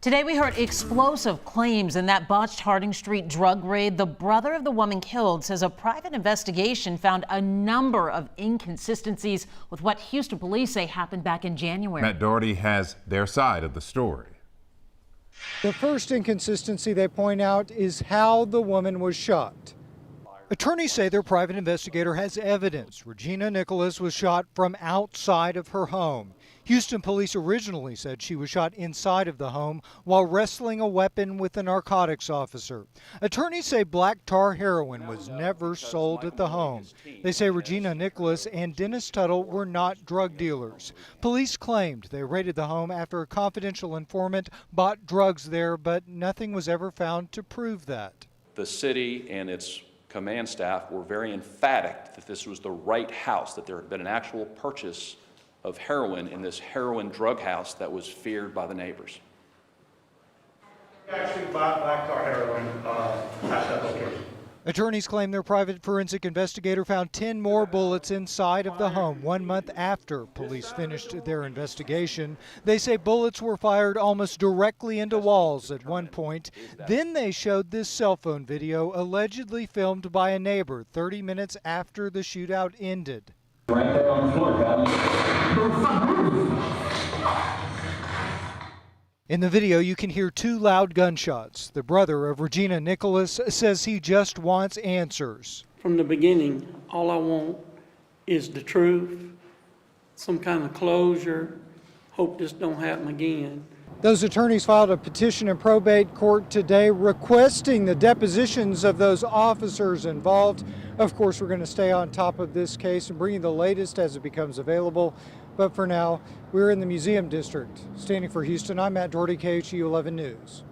Today we heard explosive claims in that botched Harding Street drug raid. The brother of the woman killed says a private investigation found a number of inconsistencies with what Houston police say happened back in January. Matt Doherty has their side of the story. The first inconsistency they point out is how the woman was shot. Attorneys say their private investigator has evidence Regina Nicholas was shot from outside of her home. Houston police originally said she was shot inside of the home while wrestling a weapon with a narcotics officer. Attorneys say black tar heroin was never sold at the home. They say Regina Nicholas and Dennis Tuttle were not drug dealers. Police claimed they raided the home after a confidential informant bought drugs there, but nothing was ever found to prove that. The city and its command staff were very emphatic that this was the right house, that there had been an actual purchase of heroin in this heroin drug house that was feared by the neighbors. Actually bought black tar heroin at that location. Attorneys claim their private forensic investigator found 10 more bullets inside of the home 1 month after police finished their investigation. They say bullets were fired almost directly into walls at one point. Then they showed this cell phone video allegedly filmed by a neighbor 30 minutes after the shootout ended. Right there on the floor, guys. In the video, you can hear 2 loud gunshots. The brother of Regina Nicholas says he just wants answers. From the beginning, all I want is the truth, some kind of closure. Hope this don't happen again. Those attorneys filed a petition in probate court today requesting the depositions of those officers involved. Of course, we're going to stay on top of this case and bring you the latest as it becomes available. But for now, we're in the Museum District. Standing for Houston, I'm Matt Doherty, KHU 11 News.